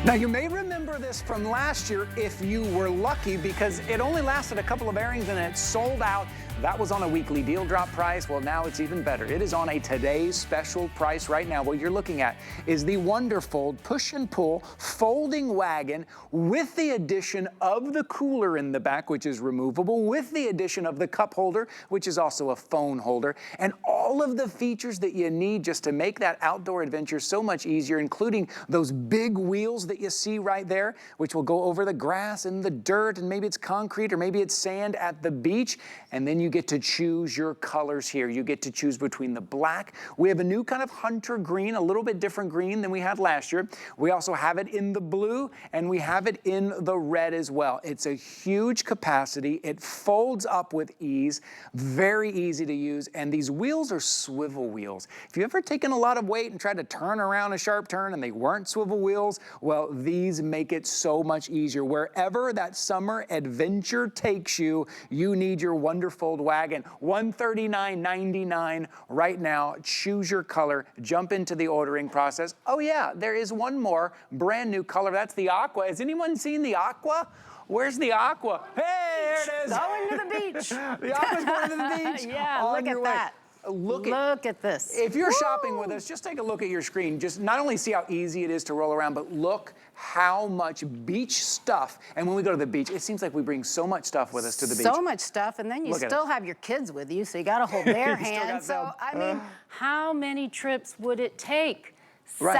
Now, you may remember this from last year if you were lucky, because it only lasted a couple of airings and it sold out. That was on a weekly deal drop price. Well, now it's even better. It is on a today's special price right now. What you're looking at is the WonderFold push and pull folding wagon with the addition of the cooler in the back, which is removable, with the addition of the cup holder, which is also a phone holder, and all of the features that you need just to make that outdoor adventure so much easier, including those big wheels that you see right there, which will go over the grass and the dirt, and maybe it's concrete or maybe it's sand at the beach. And then you get to choose your colors here. You get to choose between the black. We have a new kind of hunter green, a little bit different green than we had last year. We also have it in the blue, and we have it in the red as well. It's a huge capacity. It folds up with ease, very easy to use, and these wheels are swivel wheels. If you've ever taken a lot of weight and tried to turn around a sharp turn and they weren't swivel wheels, well, these make it so much easier. Wherever that summer adventure takes you, you need your WonderFold wagon. $139.99 right now. Choose your color. Jump into the ordering process. Oh yeah, there is one more brand new color. That's the aqua. Has anyone seen the aqua? Where's the aqua? Hey, there it is. Going to the beach. The aqua's going to the beach. Yeah, look at that. Look at this. If you're shopping with us, just take a look at your screen. Just not only see how easy it is to roll around, but look how much beach stuff. And when we go to the beach, it seems like we bring so much stuff with us to the beach. So much stuff, and then you still have your kids with you, so you got to hold their hand. So, I mean, how many trips would it take? Right.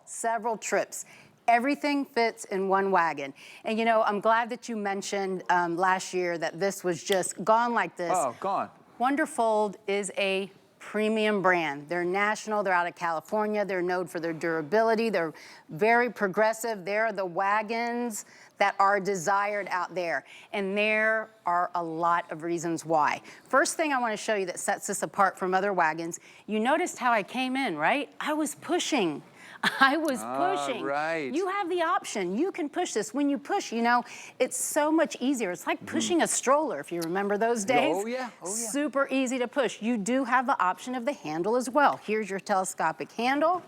Several trips. Everything fits in one wagon. And you know, I'm glad that you mentioned last year that this was just gone like this. Oh, gone. WonderFold is a premium brand. They're national, they're out of California, they're known for their durability, they're very progressive. They're the wagons that are desired out there. And there are a lot of reasons why. First thing I want to show you that sets this apart from other wagons, you noticed how I came in, right? I was pushing. Right. You have the option. You can push this. When you push, you know, it's so much easier. It's like pushing a stroller, if you remember those days. Oh, yeah. Super easy to push. You do have the option of the handle as well. Here's your telescopic handle.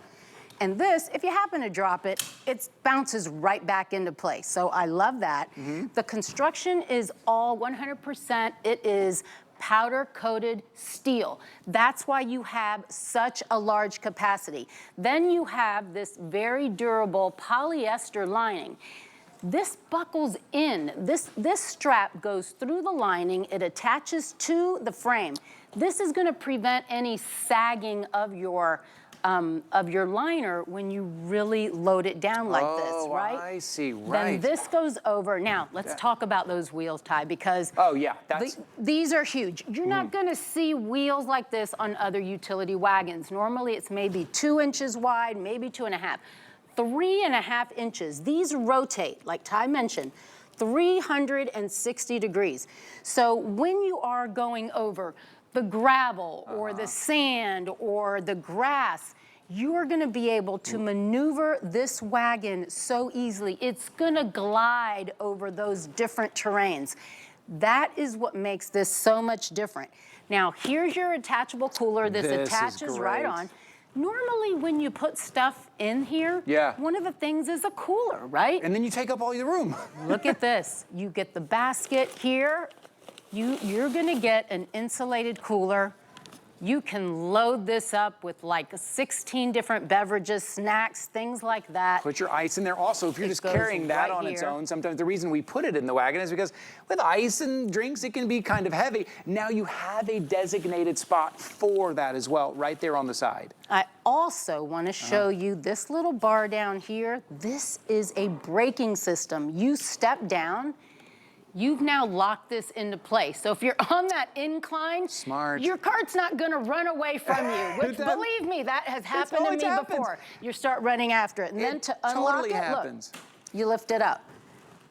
And this, if you happen to drop it, it bounces right back into place. So I love that. The construction is all 100%. It is powder-coated steel. That's why you have such a large capacity. Then you have this very durable polyester lining. This buckles in. This strap goes through the lining. It attaches to the frame. This is going to prevent any sagging of your liner when you really load it down like this, right? I see, right. Then this goes over. Now, let's talk about those wheels, Ty, because these are huge. You're not gonna see wheels like this on other utility wagons. Normally, it's maybe 2 inches wide, maybe 2.5. 3.5 inches. These rotate, like Ty mentioned, 360 degrees. So when you are going over the gravel or the sand or the grass, you are gonna be able to maneuver this wagon so easily. It's gonna glide over those different terrains. That is what makes this so much different. Now, here's your attachable cooler. This attaches right on. Normally, when you put stuff in here, one of the things is a cooler, right? And then you take up all your room. Look at this. You get the basket here. You're gonna get an insulated cooler. You can load this up with like 16 different beverages, snacks, things like that. Put your ice in there. Also, if you're just carrying that on its own, sometimes the reason we put it in the wagon is because with ice and drinks, it can be kind of heavy. Now you have a designated spot for that as well, right there on the side. I also want to show you this little bar down here. This is a braking system. You step down. You've now locked this into place. So if you're on that incline, your cart's not gonna run away from you, which believe me, that has happened to me before. You start running after it. And then to unlock it, look, you lift it up.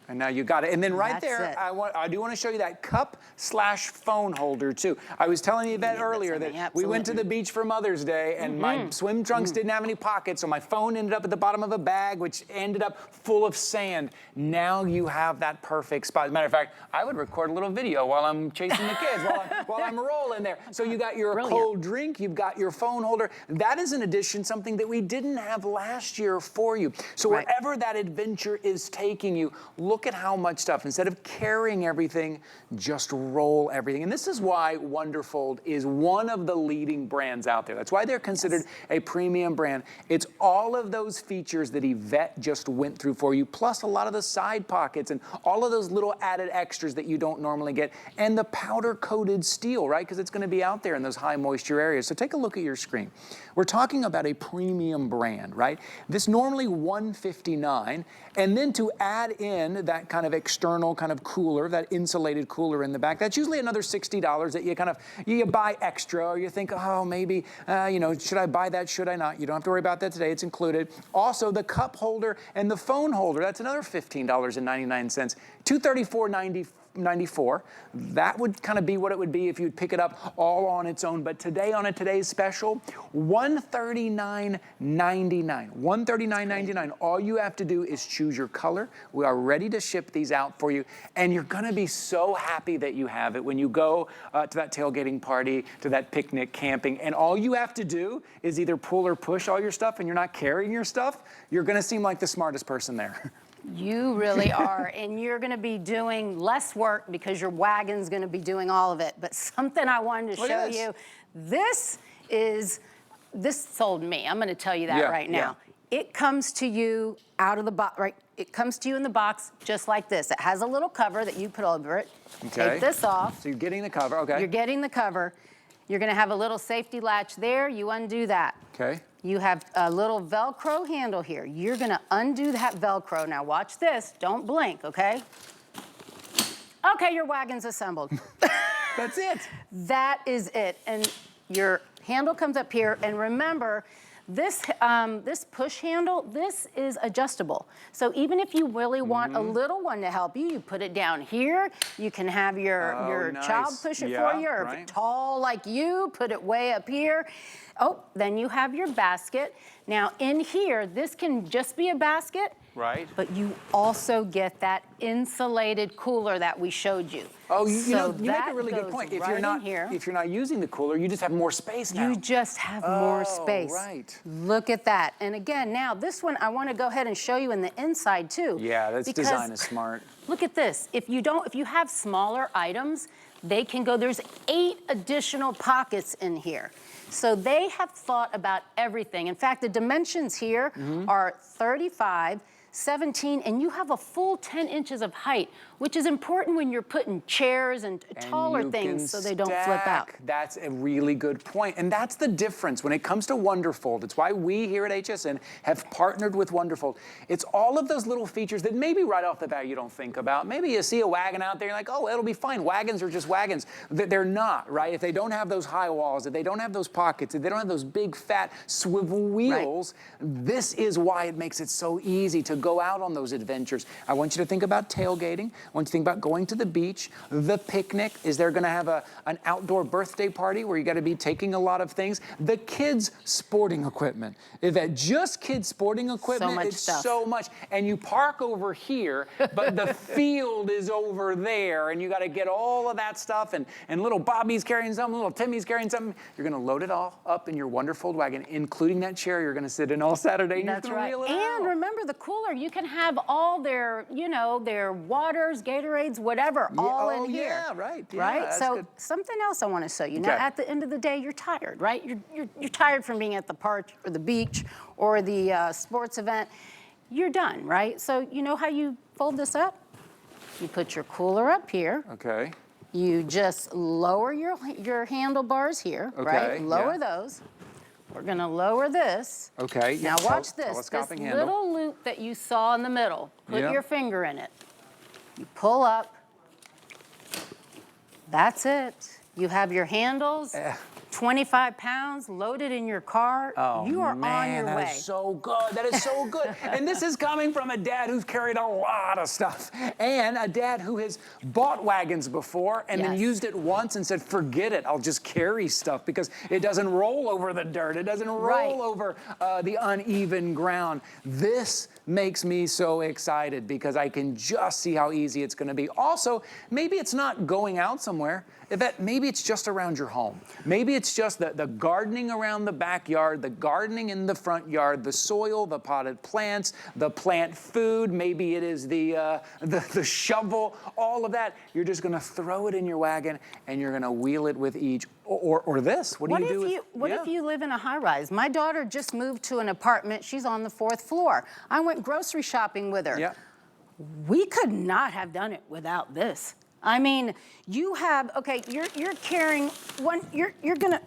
And now you got it. And then right That's there, it. I do want to show you that cup/phone holder too. I was telling you that earlier that we went to the beach for Mother's Day and my swim trunks didn't have any pockets, so my phone ended up at the bottom of a bag, which ended up full of sand. Now you have that perfect spot. As a matter of fact, I would record a little video while I'm chasing the kids, while I'm rolling there. So you got your cold drink, you've got your phone holder. That is in addition something that we didn't have last year for you. So wherever that adventure is taking you, look at how much stuff. Instead of carrying everything, just roll everything. And this is why WonderFold is one of the leading brands out there. That's why they're considered a premium brand. It's all of those features that Yvette just went through for you, plus a lot of the side pockets and all of those little added extras that you don't normally get, and the powder-coated steel, right? Because it's going to be out there in those high moisture areas. So take a look at your screen. We're talking about a premium brand, right? This normally $159, and then to add in that kind of external kind of cooler, that insulated cooler in the back, that's usually another $60 that you buy extra, or you think, oh, maybe, should I buy that, should I not? You don't have to worry about that today, it's included. Also, the cup holder and the phone holder, that's another $15.99, $234.94. That would kind of be what it would be if you'd pick it up all on its own. But today, on today's special, $139.99. $139.99. All you have to do is choose your color. We are ready to ship these out for you. And you're going to be so happy that you have it when you go to that tailgating party, to that picnic, camping. And all you have to do is either pull or push all your stuff, and you're not carrying your stuff. You're going to seem like the smartest person there. You really are, and you're going to be doing less work because your wagon's going to be doing all of it. But something I wanted to show you, this sold me. I'm going to tell you that right now. It comes to you out of the box, right? It comes to you in the box just like this. It has a little cover that you put over it. Okay. Take this off. So you're getting the cover, okay. You're getting the cover. You're going to have a little safety latch there. You undo that. Okay. You have a little Velcro handle here. You're going to undo that Velcro. Now watch this. Don't blink, okay? Okay, your wagon's assembled. That's it. That is it. And your handle comes up here. And remember, this push handle, this is adjustable. So even if you really want a little one to help you, you put it down here. You can have your child push it for you, or if it's tall like you, put it way up here. Oh, then you have your basket. Now in here, this can just be a basket. Right. But you also get that insulated cooler that we showed you. Oh, you make a really good point. If you're not using the cooler, you just have more space now. You just have more space. Right. Look at that. And again, now this one I want to go ahead and show you in the inside too. Yeah, this design is smart. Look at this. If you have smaller items, they can go. There's 8 additional pockets in here. So they have thought about everything. In fact, the dimensions here are 35, 17, and you have a full 10 inches of height, which is important when you're putting chairs and taller things so they don't flip out. That's a really good point. And that's the difference when it comes to WonderFold. It's why we here at HSN have partnered with WonderFold. It's all of those little features that maybe right off the bat you don't think about. Maybe you see a wagon out there, you're like, oh, it'll be fine. Wagons are just wagons. They're not, right? If they don't have those high walls, if they don't have those pockets, if they don't have those big fat swivel wheels, this is why it makes it so easy to go out on those adventures. I want you to think about tailgating. I want you to think about going to the beach, the picnic. Is there going to have an outdoor birthday party where you got to be taking a lot of things? The kids' sporting equipment. If that just kids' sporting equipment, it's so much. And you park over here, but the field is over there, and you got to get all of that stuff, and little Bobby's carrying something, little Timmy's carrying something. You're going to load it all up in your WonderFold wagon, including that chair you're going to sit in all Saturday. And that's you're right. Reel it and out. Remember the cooler. You can have all their, their waters, Gatorades, whatever, all in here. Yeah, right. Yeah, right? So good. Something else I want to show you. Now, at the end of the day, you're tired, right? You're tired from being at the park or the beach or the sports event. You're done, right? So you know how you fold this up? You put your cooler up here. Okay. You just lower your handlebars here, right? Lower those. We're going to lower this. Okay. Now watch this. This little loop that you saw in the middle. Put your finger in it. You pull up. That's it. You have your handles. 25 pounds loaded in your car, you are on your way. That is so good. That is so good. And this is coming from a dad who's carried a lot of stuff, and a dad who has bought wagons before and then used it once and said, forget it, I'll just carry stuff because it doesn't roll over the dirt. It doesn't roll over the uneven ground. This makes me so excited because I can just see how easy it's going to be. Also, maybe it's not going out somewhere. Yvette, maybe it's just around your home. Maybe it's just the gardening around the backyard, the gardening in the front yard, the soil, the potted plants, the plant food. Maybe it is the shovel, all of that. You're just going to throw it in your wagon and you're going to wheel it with each. Or this. What do you do? What if you live in a high-rise? My daughter just moved to an apartment. She's on the 4th floor. I went grocery shopping with her. Yeah. We could not have done it without this. I mean, you have, okay, you're carrying one, you're gonna,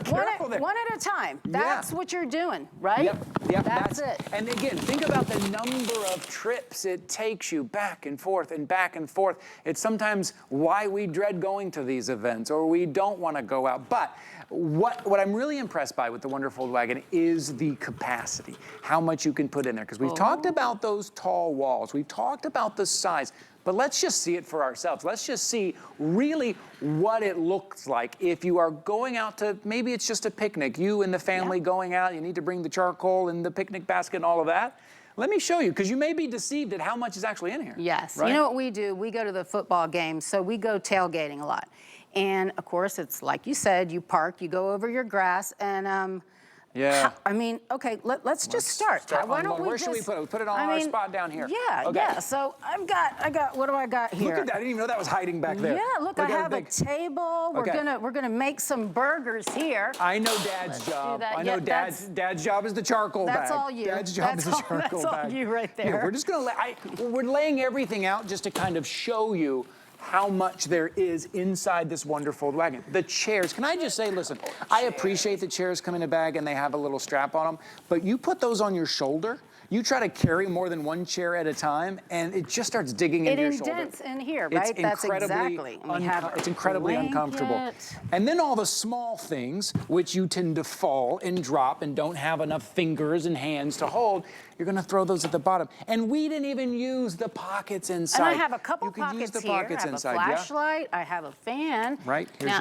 one at a time. That's what you're doing, right? Yep, that's it. And again, think about the number of trips it takes you back and forth and back and forth. It's sometimes why we dread going to these events or we don't want to go out. But what I'm really impressed by with the WonderFold wagon is the capacity, how much you can put in there. Because we've talked about those tall walls. We've talked about the size. But let's just see it for ourselves. Let's just see really what it looks like if you are going out to, maybe it's just a picnic, you and the family going out, you need to bring the charcoal and the picnic basket and all of that. Let me show you, because you may be deceived at how much is actually in here. Yes, right? You know what we do? We go to the football games, so we go tailgating a lot. And of course, it's like you said, you park, you go over your grass, and I mean, okay, let's just start. Why don't we Where should we put it? We put it on our spot down here. Yeah. So I got. What do I got here? Look at that! I didn't even know that was hiding back there. Yeah, look, I have a table. We're gonna make some burgers here. I know Dad's job. I know Dad's job is the charcoal bag. That's all you. Dad's job is the charcoal bag. That's all you right there. Yeah, we're just gonna we're laying everything out just to kind of show you how much there is inside this WonderFold wagon. The chairs, can I just say, listen, I appreciate the chairs come in a bag and they have a little strap on them, but you put those on your shoulder, you try to carry more than one chair at a time, and it just starts digging into your shoulder. It indents in here, right? That's exactly. It's incredibly uncomfortable. And then all the small things, which you tend to fall and drop and don't have enough fingers and hands to hold, you're gonna throw those at the bottom. And we didn't even use the pockets inside. And I have a couple pockets here. I have a flashlight, I have a fan. Right, here's now,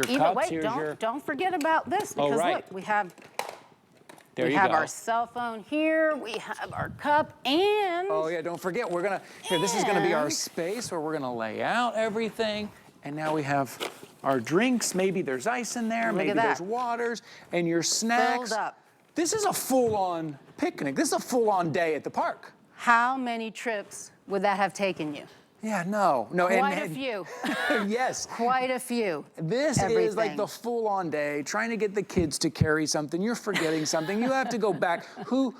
your cups, don't forget about this, because look, we have our cell phone here, we have our cup, and... Oh yeah, don't forget, this is gonna be our space where we're gonna lay out everything, and now we have our drinks, maybe there's ice in there, maybe there's waters, and your snacks. Filled up. This is a full-on picnic. This is a full-on day at the park. How many trips would that have taken you? Yeah, no. Quite a few. Yes. Quite a few. This is like the full-on day, trying to get the kids to carry something. You're forgetting something. You have to go back. Who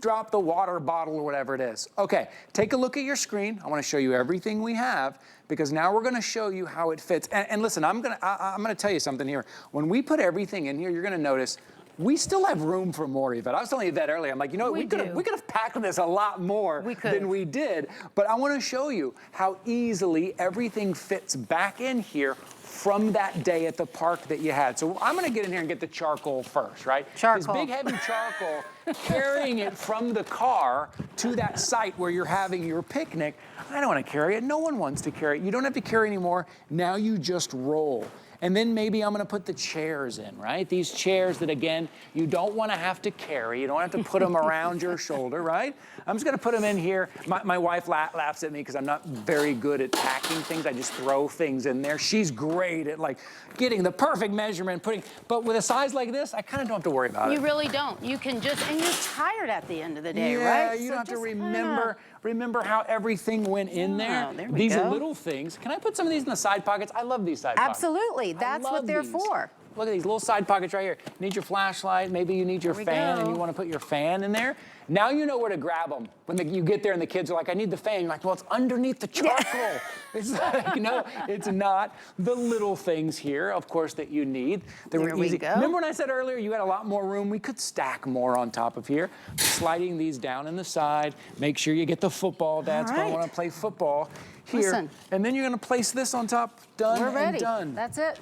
dropped the water bottle or whatever it is? Okay, take a look at your screen. I want to show you everything we have, because now we're going to show you how it fits. And listen, I'm gonna tell you something here. When we put everything in here, you're going to notice we still have room for more, Yvette. I was telling Yvette earlier, I'm like, you know what, we could have packed this a lot more than we did. But I want to show you how easily everything fits back in here from that day at the park that you had. So I'm going to get in here and get the charcoal first, right? Charcoal. This big heavy charcoal, carrying it from the car to that site where you're having your picnic. I don't want to carry it. No one wants to carry it. You don't have to carry anymore. Now you just roll. And then maybe I'm gonna put the chairs in, right? These chairs that, again, you don't wanna have to carry. You don't have to put them around your shoulder, right? I'm just gonna put them in here. My wife laughs at me because I'm not very good at packing things. I just throw things in there. She's great at like getting the perfect measurement, but with a size like this, I kind of don't have to worry about it. You really don't. You can just, and you're tired at the end of the day, right? Yeah, you don't have to remember how everything went in there. These little things. Can I put some of these in the side pockets? I love these side pockets. Absolutely. That's what they're for. Look at these little side pockets right here. You need your flashlight, maybe you need your fan, and you want to put your fan in there. Now you know where to grab them. When you get there and the kids are like, I need the fan. You're like, well, it's underneath the charcoal. It's like, no, it's not. The little things here, of course, that you need. They were easy. Remember when I said earlier you had a lot more room? We could stack more on top of here. Sliding these down in the side. Make sure you get the football. Dad's going to want to play football here. Listen. And then you're going to place this on top. Done We're ready. and done. That's it.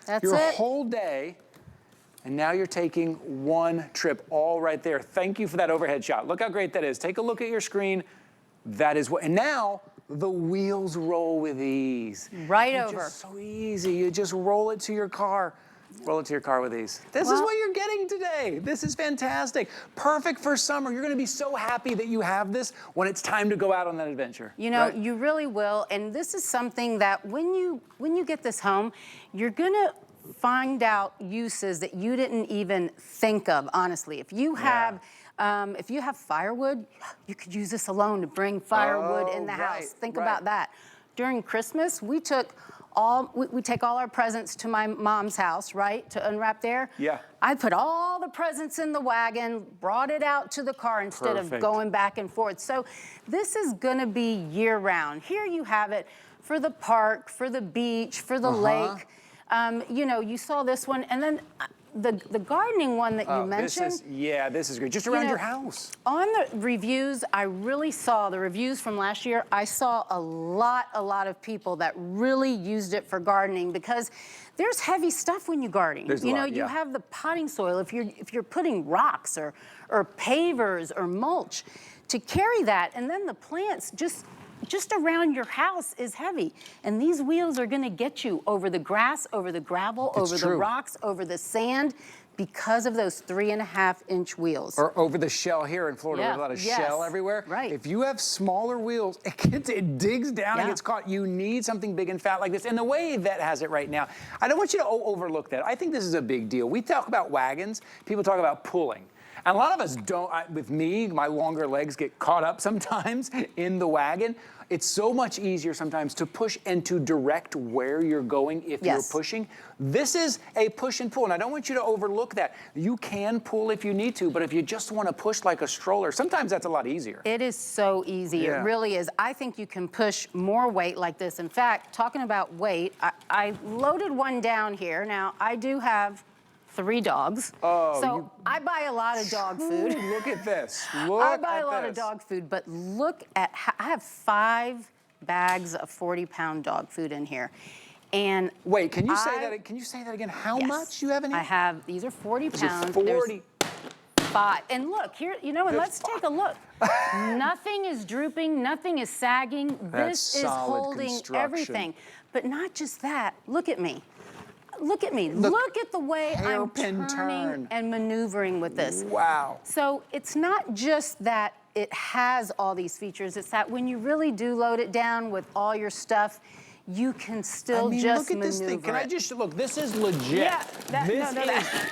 That's your it. whole day, and now you're taking one trip all right there. Thank you for that overhead shot. Look how great that is. Take a look at your screen. That is what, and now the wheels roll with ease. Right It's over. just so easy. You just roll it to your car. Roll it to your car with ease. This is what you're getting today. This is fantastic. Perfect for summer. You're gonna be so happy that you have this when it's time to go out on that adventure. You know, right? you really will. And this is something that when you get this home, you're gonna find out uses that you didn't even think of, honestly. If you have firewood, you could use this alone to bring firewood in the house. Think about that. During Christmas, we take all our presents to my mom's house, right, to unwrap there. Yeah. I put all the presents in the wagon, brought it out to the car instead of going back and forth. So this is gonna be year round. Here you have it for the park, for the beach, for the lake. You know, you saw this one, and then the gardening one that you mentioned. This is great. Just around your house. On the reviews, I really saw the reviews from last year. I saw a lot of people that really used it for gardening because there's heavy stuff when you garden. You have the potting soil. If you're putting rocks or pavers or mulch, to carry that, and then the plants just around your house is heavy. And these wheels are gonna get you over the grass, over the gravel, over the rocks, over the sand, because of those 3.5-inch wheels. Or over the shell here in Florida, we have a lot of shell everywhere. Right. If you have smaller wheels, it digs down and gets caught. You need something big and fat like this. And the way Yvette has it right now, I don't want you to overlook that. I think this is a big deal. We talk about wagons, people talk about pulling. And a lot of us don't, with me, my longer legs get caught up sometimes in the wagon. It's so much easier sometimes to push and to direct where you're going if you're pushing. This is a push and pull, and I don't want you to overlook that. You can pull if you need to, but if you just want to push like a stroller, sometimes that's a lot easier. It is so easy. It really is. I think you can push more weight like this. In fact, talking about weight, I loaded one down here. Now, I do have 3 dogs. So I buy a lot of dog food. Look at this. I buy a lot of dog food, but look at I have 5 bags of 40-pound dog food in here. And wait, can you say that? Can you say that again? How much you have in here? I have, these are 40 pounds. 40. There's 5. And look, here, and let's take a look. Nothing is drooping, nothing is sagging. This is holding everything. But not just that, look at me. Look at me. Look at the way I'm turning and maneuvering with this. Wow. So it's not just that it has all these features. It's that when you really do load it down with all your stuff, you can still just maneuver. Look at this thing. Can I just look? This is legit. Yeah.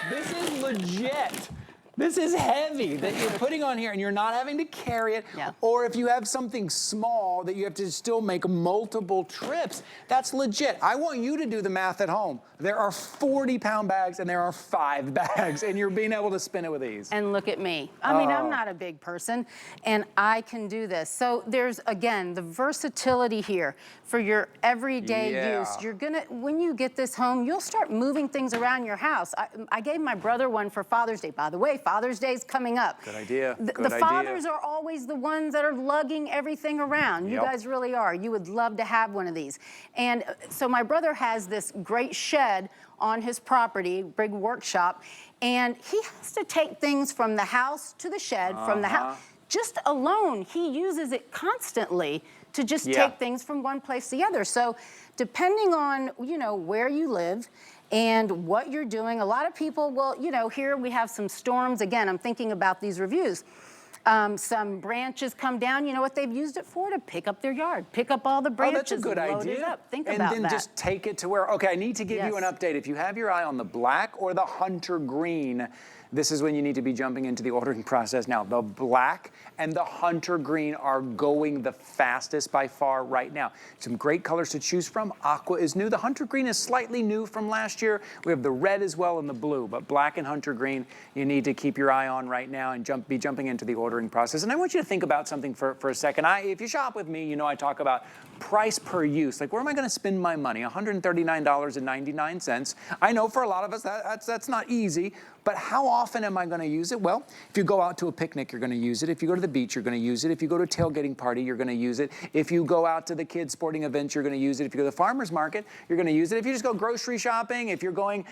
This is legit. This is heavy that you're putting on here and you're not having to carry it. Yeah. Or if you have something small that you have to still make multiple trips, that's legit. I want you to do the math at home. There are 40-pound bags and there are 5 bags and you're being able to spin it with ease. And look at me. I mean, I'm not a big person and I can do this. So there's, again, the versatility here for your everyday use. You're gonna, when you get this home, you'll start moving things around your house. I gave my brother one for Father's Day. By the way, Father's Day is coming up. Good idea. The fathers are always the ones that are lugging everything around. You guys really are. You would love to have one of these. And so my brother has this great shed on his property, big workshop, and he has to take things from the house to the shed, from the house. Just alone, he uses it constantly to just take things from one place to the other. So depending on, where you live and what you're doing, a lot of people will, here we have some storms. Again, I'm thinking about these reviews. Some branches come down. You know what they've used it for? To pick up their yard, pick up all the branches. That's a good and load idea. it up. Think and about then that. Just take it to where, okay, I need to give you an update. If you have your eye on the black or the hunter green, this is when you need to be jumping into the ordering process now. The black and the hunter green are going the fastest by far right now. Some great colors to choose from. Aqua is new. The hunter green is slightly new from last year. We have the red as well and the blue, but black and hunter green, you need to keep your eye on right now and be jumping into the ordering process. And I want you to think about something for a second. If you shop with me, I talk about price per use. Like, where am I gonna spend my money? $139.99. I know for a lot of us that's not easy, but how often am I gonna use it? Well, if you go out to a picnic, you're gonna use it. If you go to the beach, you're gonna use it. If you go to a tailgating party, you're gonna use it. If you go out to the kids' sporting events, you're gonna use it. If you go to the farmer's market, you're gonna use it. If you just go grocery shopping, if you're going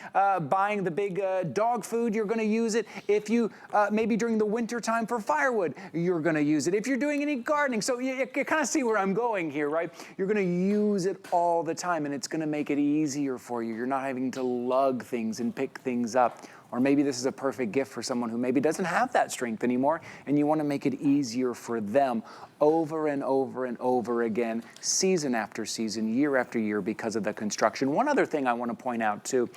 buying the big dog food, you're gonna use it. If you, maybe during the winter time for firewood, you're gonna use it. If you're doing any gardening, so you kind of see where I'm going here, right? You're gonna use it all the time, and it's gonna make it easier for you. You're not having to lug things and pick things up. Or maybe this is a perfect gift for someone who maybe doesn't have that strength anymore, and you want to make it easier for them over and over and over again, season after season, year after year, because of the construction. One other thing I want to point out too,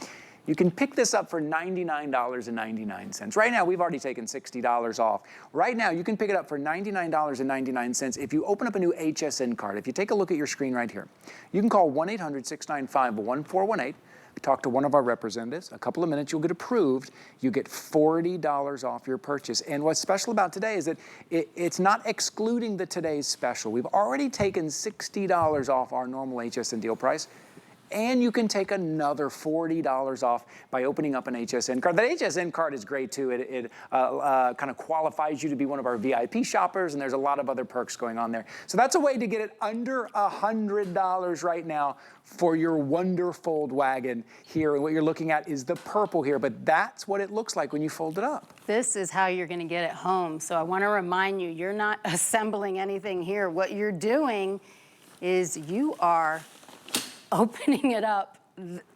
you can pick this up for $99.99. Right now, we've already taken $60 off. Right now, you can pick it up for $99.99 if you open up a new HSN card. If you take a look at your screen right here, you can call 1-800-695-1418. Talk to one of our representatives. A couple of minutes, you'll get approved. You get $40 off your purchase. And what's special about today is that it's not excluding the today's special. We've already taken $60 off our normal HSN deal price. And you can take another $40 off by opening up an HSN card. That HSN card is great too. It kind of qualifies you to be one of our VIP shoppers, and there's a lot of other perks going on there. So that's a way to get it under $100 right now for your WonderFold wagon here. And what you're looking at is the purple here, but that's what it looks like when you fold it up. This is how you're gonna get it home. So I wanna remind you, you're not assembling anything here. What you're doing is you are opening it up.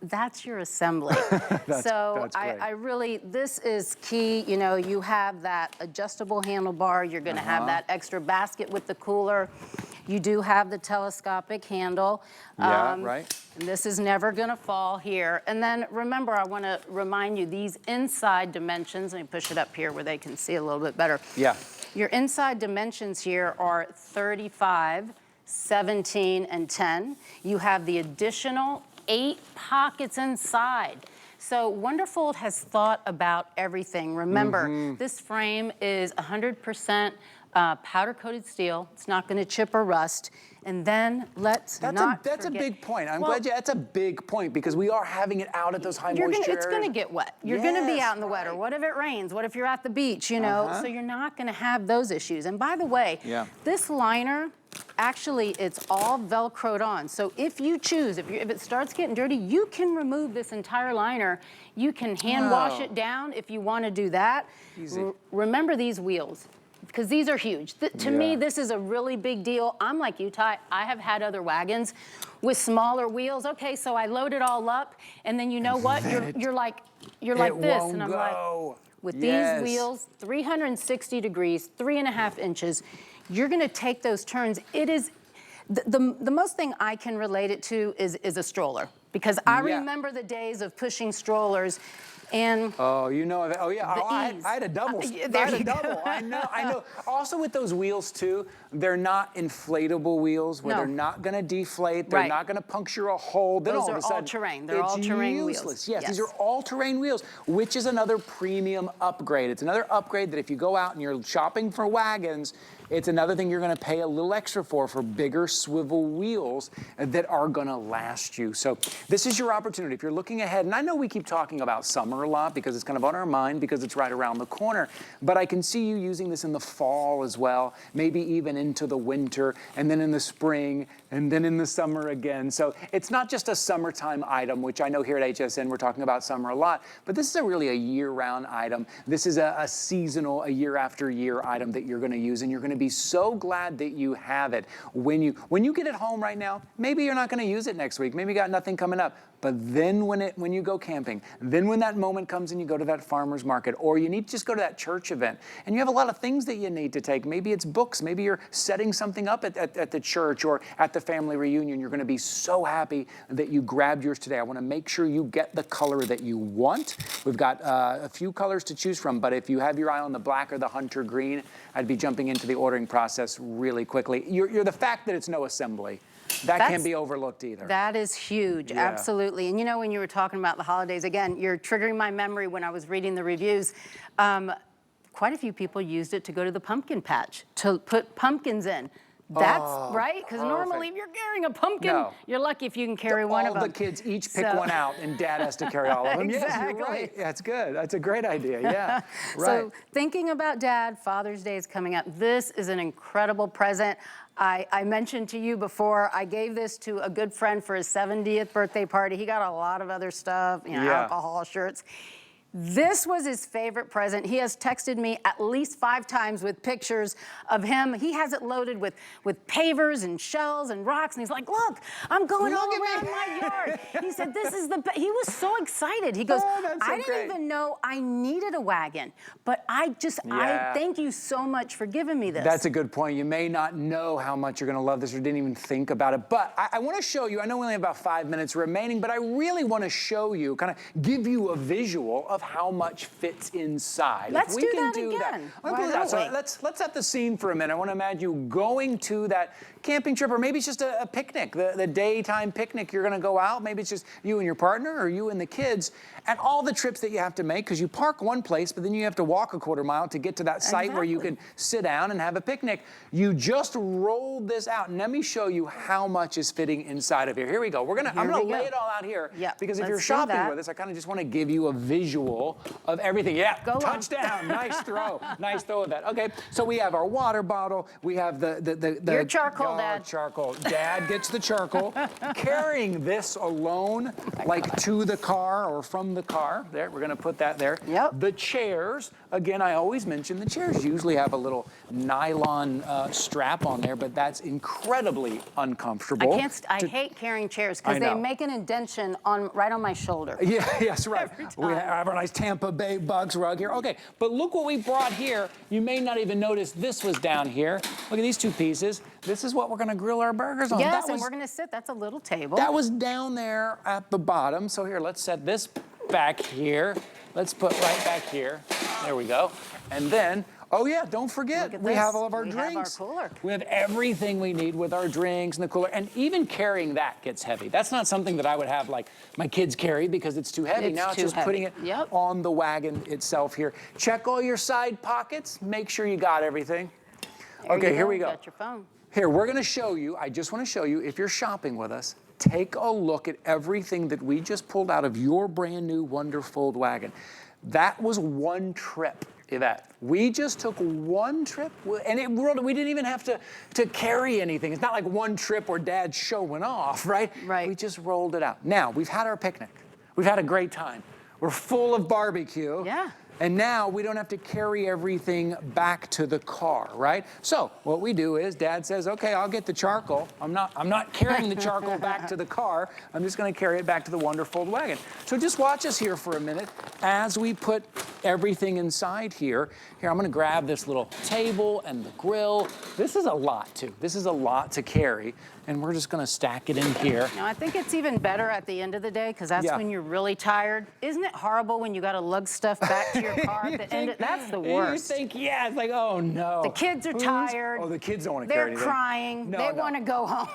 That's your assembly. That's great. I really, this is key. You know, you have that adjustable handlebar. You're gonna have that extra basket with the cooler. You do have the telescopic handle. Yeah, right. And this is never gonna fall here. And then remember, I wanna remind you, these inside dimensions, let me push it up here where they can see a little bit better. Yeah. Your inside dimensions here are 35, 17, and 10. You have the additional 8 pockets inside. So WonderFold has thought about everything. Remember, this frame is 100% powder-coated steel. It's not gonna chip or rust. And then let's That's a big point. I'm glad that's a big point, because we are having it out at those high moisture areas. It's gonna get wet. You're gonna be out in the weather. What if it rains? What if you're at the beach, you know? So you're not gonna have those issues. And by the way, this liner, actually, it's all Velcroed on. So if you choose, if it starts getting dirty, you can remove this entire liner. You can hand wash it down if you wanna do that. Easy. Remember these wheels, because these are huge. To me, this is a really big deal. I'm like you, Ty. I have had other wagons with smaller wheels. Okay, so I load it all up, and then you know what? You're like this, and I'm like, with these wheels, 360 degrees, 3.5 inches, you're gonna take those turns. It is, the most thing I can relate it to is a stroller, because I remember the days of pushing strollers. And I had a double. I know. Also with those wheels too, they're not inflatable wheels where they're not going to deflate. They're not going to puncture a hole. Then those all of a sudden, all-terrain. They're all-terrain wheels. Yes, these are all-terrain wheels, which is another premium upgrade. It's another upgrade that if you go out and you're shopping for wagons, it's another thing you're going to pay a little extra for bigger swivel wheels that are going to last you. So this is your opportunity. If you're looking ahead, and I know we keep talking about summer a lot because it's kind of on our mind because it's right around the corner, but I can see you using this in the fall as well, maybe even into the winter, and then in the spring, and then in the summer again. So it's not just a summertime item, which I know here at HSN we're talking about summer a lot, but this is really a year-round item. This is a seasonal, a year after year item that you're going to use, and you're going to be so glad that you have it. When you get it home right now, maybe you're not going to use it next week. Maybe you got nothing coming up. But then when you go camping, then when that moment comes and you go to that farmer's market, or you need to just go to that church event, and you have a lot of things that you need to take. Maybe it's books. Maybe you're setting something up at the church or at the family reunion. You're going to be so happy that you grabbed yours today. I want to make sure you get the color that you want. We've got a few colors to choose from, but if you have your eye on the black or the hunter green, I'd be jumping into the ordering process really quickly. You're the fact that it's no assembly. That can't be overlooked either. That is huge, absolutely. And you know, when you were talking about the holidays, again, you're triggering my memory when I was reading the reviews. Quite a few people used it to go to the pumpkin patch, to put pumpkins in. That's right, because normally if you're carrying a pumpkin, you're lucky if you can carry one of them. All the kids each pick one out, and Dad has to carry all of them. Exactly. Yes, you're right. That's good. That's a great idea. Yeah, right. So thinking about Dad, Father's Day is coming up. This is an incredible present. I mentioned to you before, I gave this to a good friend for his 70th birthday party. He got a lot of other stuff, you know, alcohol, shirts. This was his favorite present. He has texted me at least 5 times with pictures of him. He has it loaded with pavers and shells and rocks, and he's like, look, I'm going all around my yard. He said, this is the best. He was so excited. He goes, I didn't even know I needed a wagon, but I thank you so much for giving me this. That's a good point. You may not know how much you're gonna love this or didn't even think about it, but I wanna show you, I know we only have about 5 minutes remaining, but I really wanna show you, kind of give you a visual of how much fits inside. Let's do that again. So let's set the scene for a minute. I want to imagine you going to that camping trip, or maybe it's just a picnic, the daytime picnic. You're going to go out. Maybe it's just you and your partner, or you and the kids, and all the trips that you have to make, because you park one place, but then you have to walk a quarter mile to get to that site where you can sit down and have a picnic. You just rolled this out, and let me show you how much is fitting inside of here. Here we go. I'm gonna lay it all out here, because if you're shopping with us, I kind of just want to give you a visual of everything. Go touchdown. Nice throw. Nice throw of that. Okay, so we have our water bottle. We have the your charcoal, Dad. Charcoal. Dad gets the charcoal. Carrying this alone, like to the car or from the car. There, we're gonna put that there. Yep. The chairs. Again, I always mention the chairs usually have a little nylon strap on there, but that's incredibly uncomfortable. I hate carrying chairs because they make an indentation right on my shoulder. Yeah, yes, right. We have our nice Tampa Bay Bucks rug here. Okay, but look what we brought here. You may not even notice this was down here. Look at these 2 pieces. This is what we're gonna grill our burgers on. Yes, and we're gonna sit, that's a little table. That was down there at the bottom. So here, let's set this back here. Let's put right back here. There we go. And then, oh yeah, don't forget, we have all of our drinks. We have our cooler. We have everything we need with our drinks and the cooler. And even carrying that gets heavy. That's not something that I would have like my kids carry because it's too heavy. Now it's just putting it on the wagon itself here. Check all your side pockets. Make sure you got everything. Okay, here we go. Got your phone. Here, we're gonna show you, I just wanna show you, if you're shopping with us, take a look at everything that we just pulled out of your brand new WonderFold wagon. That was one trip, Yvette. We just took one trip, and we didn't even have to carry anything. It's not like one trip where Dad's showing off, right? Right. We just rolled it out. Now, we've had our picnic. We've had a great time. We're full of barbecue. Yeah. And now we don't have to carry everything back to the car, right? So what we do is Dad says, okay, I'll get the charcoal. I'm not carrying the charcoal back to the car. I'm just gonna carry it back to the WonderFold wagon. So just watch us here for a minute as we put everything inside here. Here, I'm gonna grab this little table and the grill. This is a lot too. This is a lot to carry. And we're just gonna stack it in here. No, I think it's even better at the end of the day because that's when you're really tired. Isn't it horrible when you gotta lug stuff back to your car at the end? That's the worst. You think, yeah, it's like, oh no. The kids are tired. Oh, the kids don't wanna carry anything. They're crying. They wanna go home.